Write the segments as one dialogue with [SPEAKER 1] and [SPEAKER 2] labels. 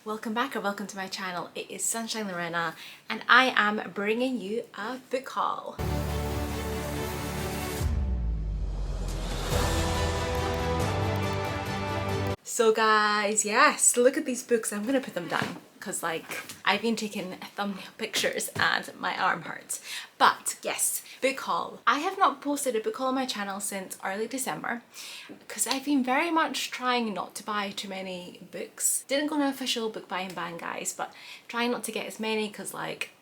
[SPEAKER 1] Welcome back or welcome to my channel. It is Sunshine Lorena and I am bringing you a book haul. So guys, yes, look at these books. I'm gonna put them down because I've been taking thumbnail pictures and my arm hurts. But yes, book haul. I have not posted a book haul on my channel since early December because I've been very much trying not to buy too many books. Didn't go on an official book buying ban, guys, but trying not to get as many because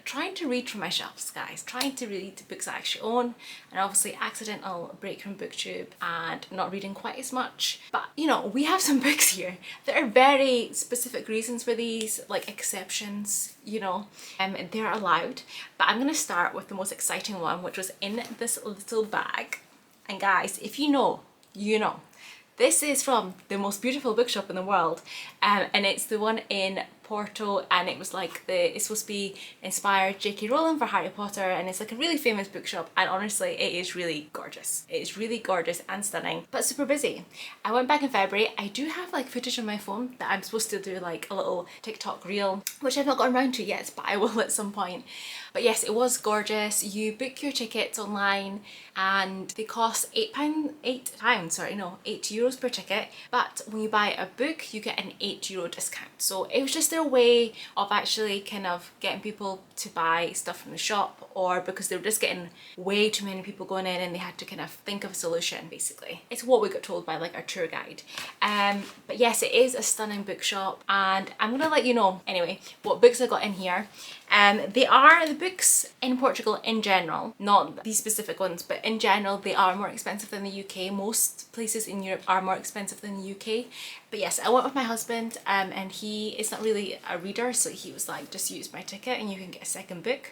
[SPEAKER 1] trying to read from my shelves, guys, trying to read books I actually own, and obviously accidental break from booktube and not reading quite as much. But you know, we have some books here. There are very specific reasons for these, like exceptions, you know, they're allowed. But I'm gonna start with the most exciting one, which was in this little bag. And guys, if you know, you know. This is from the most beautiful bookshop in the world, and it's the one in Porto, and it was it's supposed to be inspired J.K. Rowling for Harry Potter, and it's like a really famous bookshop, and honestly it is really gorgeous. It is really gorgeous and stunning, but super busy. I went back in February. I do have footage on my phone that I'm supposed to do a little TikTok reel, which I've not gotten around to yet, but I will at some point. But yes, it was gorgeous. You book your tickets online and they cost £8 per ticket, but when you buy a book you get an €8 discount. So it was just their way of actually kind of getting people to buy stuff from the shop, or because they were just getting way too many people going in and they had to kind of think of a solution, basically. It's what we got told by our tour guide. But yes, it is a stunning bookshop, and I'm gonna let you know anyway what books I got in here. They are the books in Portugal in general, not these specific ones, but in general they are more expensive than the UK. Most places in Europe are more expensive than the UK. But yes, I went with my husband, and he is not really a reader, so he was like, just use my ticket and you can get a second book.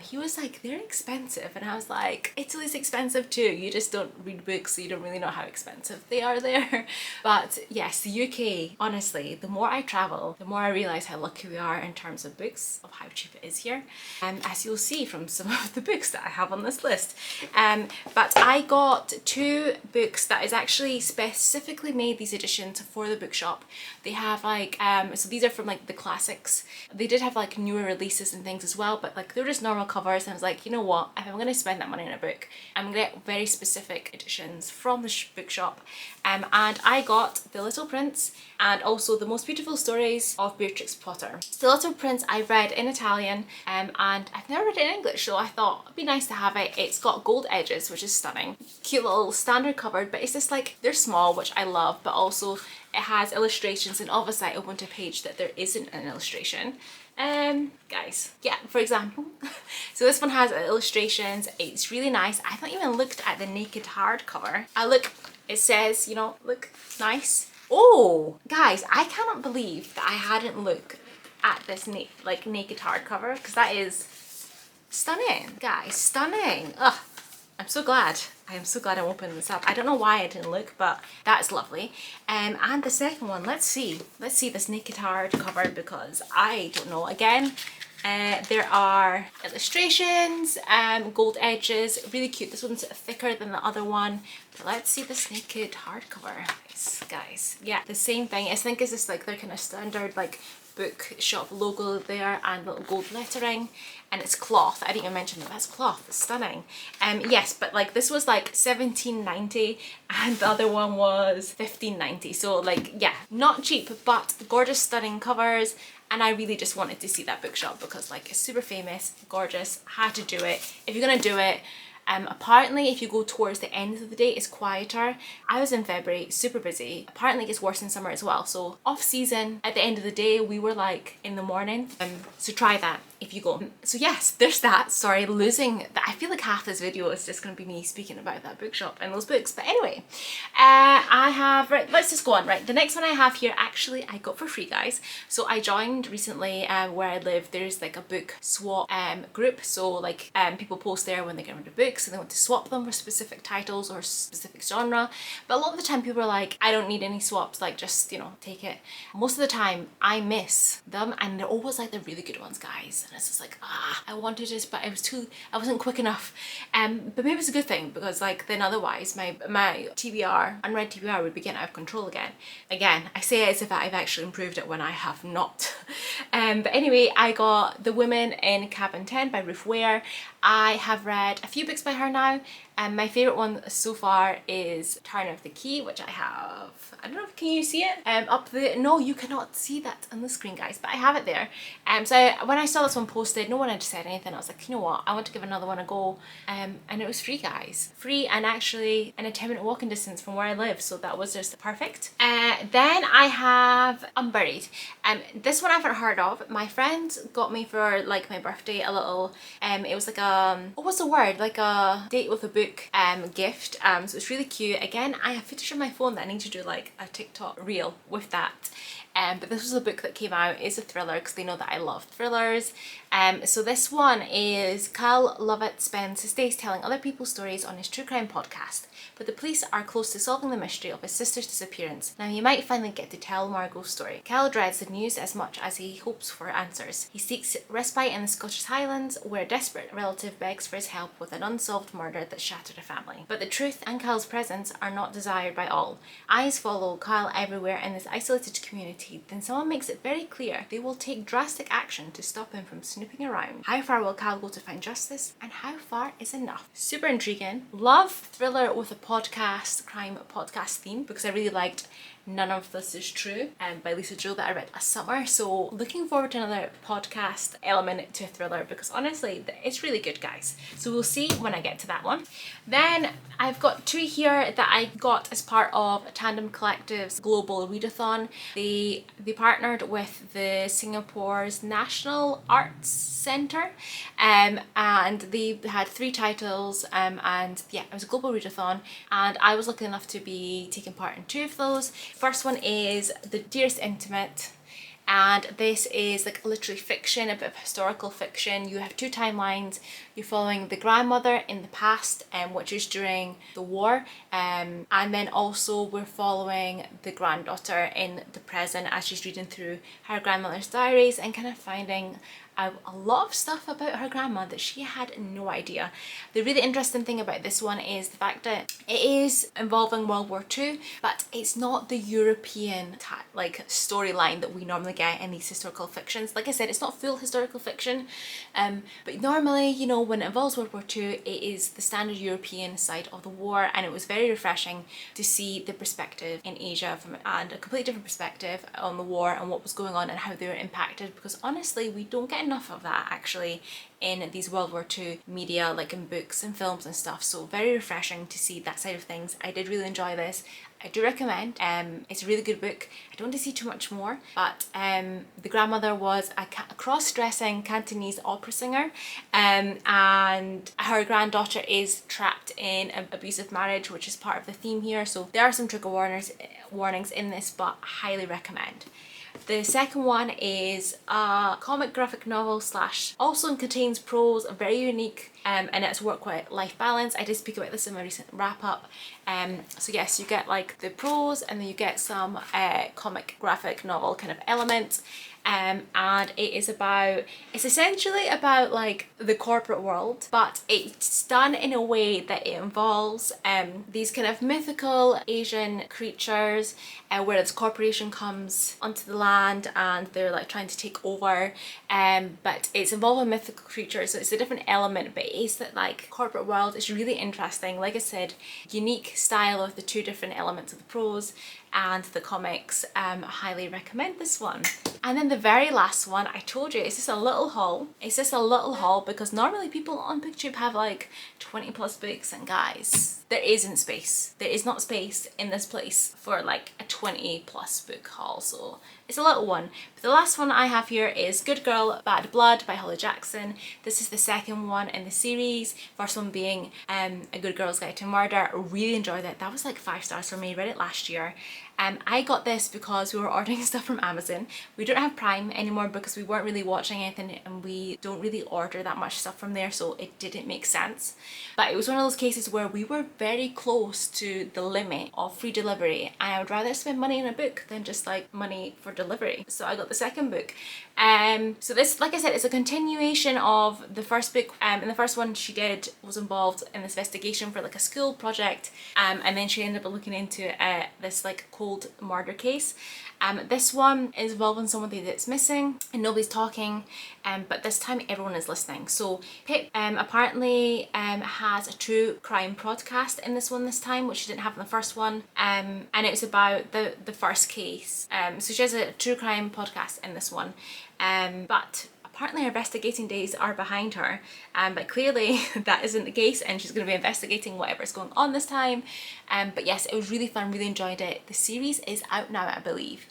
[SPEAKER 1] He was like, they're expensive, and I was like, Italy's expensive too, you just don't read books, so you don't really know how expensive they are there. But yes, the UK, honestly, the more I travel, the more I realise how lucky we are in terms of books, of how cheap it is here, as you'll see from some of the books that I have on this list. But I got two books that is actually specifically made these editions for the bookshop. They have so these are from the classics. They did have newer releases and things as well, but they were just normal covers, and I was like, you know what, if I'm going to spend that money on a book, I'm going to get very specific editions from the bookshop. And I got The Little Prince and also The Most Beautiful Stories of Beatrix Potter. The Little Prince I read in Italian, and I've never read it in English, so I thought it'd be nice to have it. It's got gold edges, which is stunning. Cute little standard cover, but it's just they're small, which I love, but also it has illustrations, and obviously I opened a page that there isn't an illustration. Guys, yeah, for example, so this one has illustrations. It's really nice. I haven't even looked at the naked hardcover. It says, you know, look nice. Oh, guys, I cannot believe that I hadn't looked at this naked hardcover, because that is stunning, guys, stunning. Ugh. I'm so glad. I am so glad I'm opening this up. I don't know why I didn't look, but that's lovely. And the second one, let's see this naked hardcover, because I don't know. Again, there are illustrations, gold edges, really cute. This one's thicker than the other one. But let's see this naked hardcover, guys. Yeah, the same thing. I think it's just their kind of standard bookshop logo there and little gold lettering, and it's cloth. I didn't even mention that's cloth. It's stunning. Yes, but this was £17.90 and the other one was £15.90. So yeah, not cheap, but gorgeous, stunning covers. And I really just wanted to see that bookshop because it's super famous, gorgeous, had to do it. If you're gonna do it, apparently if you go towards the end of the day it's quieter. I was in February, super busy. Apparently it gets worse in summer as well, so off season at the end of the day we were in the morning. So try that if you go. So yes, there's that. Sorry, losing that. I feel like half this video is just going to be me speaking about that bookshop and those books, but anyway, I have, right, let's just go on. Right, the next one I have here actually I got for free, guys. So I joined recently where I live, there's a book swap group, so people post there when they get rid of a book, books and they want to swap them for specific titles or specific genre. But a lot of the time people are like, I don't need any swaps, like just, you know, take it. Most of the time I miss them, and they're always like the really good ones, guys. And it's just like, I wanted it, but I wasn't quick enough. But maybe it's a good thing, because like then otherwise my TBR, unread TBR, would be getting out of control again. Again, I say it as if I've actually improved it when I have not. But anyway, I got The Women in Cabin 10 by Ruth Ware. I have read a few books by her now, and my favourite one so far is Turn of the Key, which I have, I don't know, can you see it? Up there, no, you cannot see that on the screen, guys, but I have it there. So when I saw this one posted, no one had said anything. I was like, you know what, I want to give another one a go. And it was free, guys. Free, and actually in a 10-minute walking distance from where I live, so that was just perfect. Then I have Unburied. This one I haven't heard of. My friend got me for like my birthday a little, it was like a, what was the word? Like a date with a book gift. So it's really cute. Again, I have footage on my phone that I need to do like a TikTok reel with that. But this was a book that came out. It's a thriller, because they know that I love thrillers. So this one is Cal Lovett spends his days telling other people's stories on his true crime podcast, but the police are close to solving the mystery of his sister's disappearance. Now he might finally get to tell Margot's story. Cal dreads the news as much as he hopes for answers. He seeks respite in the Scottish Highlands, where a desperate relative begs for his help with an unsolved murder that shattered a family. But the truth and Cal's presence are not desired by all. Eyes follow Cal everywhere in this isolated community. Then someone makes it very clear they will take drastic action to stop him from snooping around. How far will Cal go to find justice, and how far is enough? Super intriguing. Love thriller with a podcast, crime podcast theme, because I really liked None of This Is True by Lisa Joe that I read last summer. So looking forward to another podcast element to a thriller, because honestly it's really good, guys. So we'll see when I get to that one. Then I've got two here that I got as part of Tandem Collective's global readathon. They partnered with the Singapore's National Arts Centre, and they had 3 titles, and yeah, it was a global readathon, and I was lucky enough to be taking part in 2 of those. First one is The Dearest Intimate, and this is like literary fiction, a bit of historical fiction. You have 2 timelines. You're following the grandmother in the past, which is during the war, and then also we're following the granddaughter in the present as she's reading through her grandmother's diaries and kind of finding a lot of stuff about her grandma that she had no idea. The really interesting thing about this one is the fact that it is involving World War II, but it's not the European like storyline that we normally get in these historical fictions. Like I said, it's not full historical fiction, but normally, you know, when it involves World War II, it is the standard European side of the war, and it was very refreshing to see the perspective in Asia and a completely different perspective on the war and what was going on and how they were impacted, because honestly we don't get enough of that actually in these World War II media, like in books and films and stuff. So very refreshing to see that side of things. I did really enjoy this. I do recommend. It's a really good book. I don't want to see too much more, but the grandmother was a cross-dressing Cantonese opera singer, and her granddaughter is trapped in an abusive marriage, which is part of the theme here. So there are some trigger warnings in this, but I highly recommend. The second one is a comic graphic novel / also contains prose, very unique, and it's work-life balance. I did speak about this in my recent wrap-up. So yes, you get like the prose, and then you get some comic graphic novel kind of elements. And it's essentially about like the corporate world, but it's done in a way that it involves these kind of mythical Asian creatures, where this corporation comes onto the land and they're like trying to take over, but it's involving mythical creatures, so it's a different element, but it's that like corporate world is really interesting. Like I said, unique style of the 2 different elements of the prose and the comics. I highly recommend this one. And then the very last one, I told you, it's just a little haul. It's just a little haul because normally people on BookTube have like 20+ books, and guys, there isn't space. There is not space in this place for like a 20+ book haul, so it's a little one. But the last one I have here is Good Girl, Bad Blood by Holly Jackson. This is the second one in the series. First one being A Good Girl's Guide to Murder. I really enjoyed it. That was like 5 stars for me. Read it last year. I got this because we were ordering stuff from Amazon. We don't have Prime anymore because we weren't really watching anything and we don't really order that much stuff from there, so it didn't make sense. But it was one of those cases where we were very close to the limit of free delivery, and I would rather spend money on a book than just like money for delivery. So I got the second book. So this, like I said, is a continuation of the first book. In the first one she was involved in this investigation for like a school project, and then she ended up looking into this like cold murder case. This one is involving somebody that's missing and nobody's talking, but this time everyone is listening. So Pip apparently has a true crime podcast in this one this time, which she didn't have in the first one, and it was about the first case. So she has a true crime podcast in this one, but apparently her investigating days are behind her, but clearly that isn't the case, and she's going to be investigating whatever's going on this time. But yes, it was really fun, really enjoyed it. The series is out now, I believe,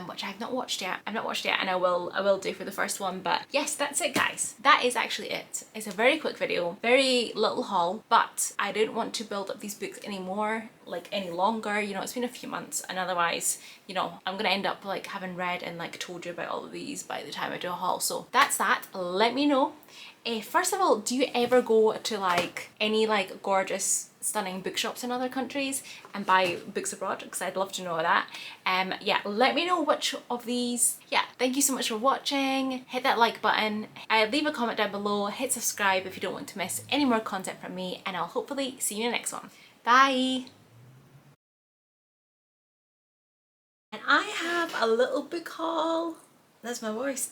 [SPEAKER 1] which I've not watched yet. I've not watched it yet, and I will do for the first one. But yes, that's it guys. That is actually it. It's a very quick video, very little haul, but I didn't want to build up these books anymore, like any longer. You know, it's been a few months, and otherwise, you know, I'm gonna end up like having read and like told you about all of these by the time I do a haul. So that's that. Let me know. First of all, do you ever go to like any like gorgeous stunning bookshops in other countries and buy books abroad? Because I'd love to know that. Yeah, let me know which of these. Yeah, thank you so much for watching. Hit that like button, leave a comment down below, hit subscribe if you don't want to miss any more content from me, and I'll hopefully see you in the next one. Bye! And I have a little book haul. That's my voice.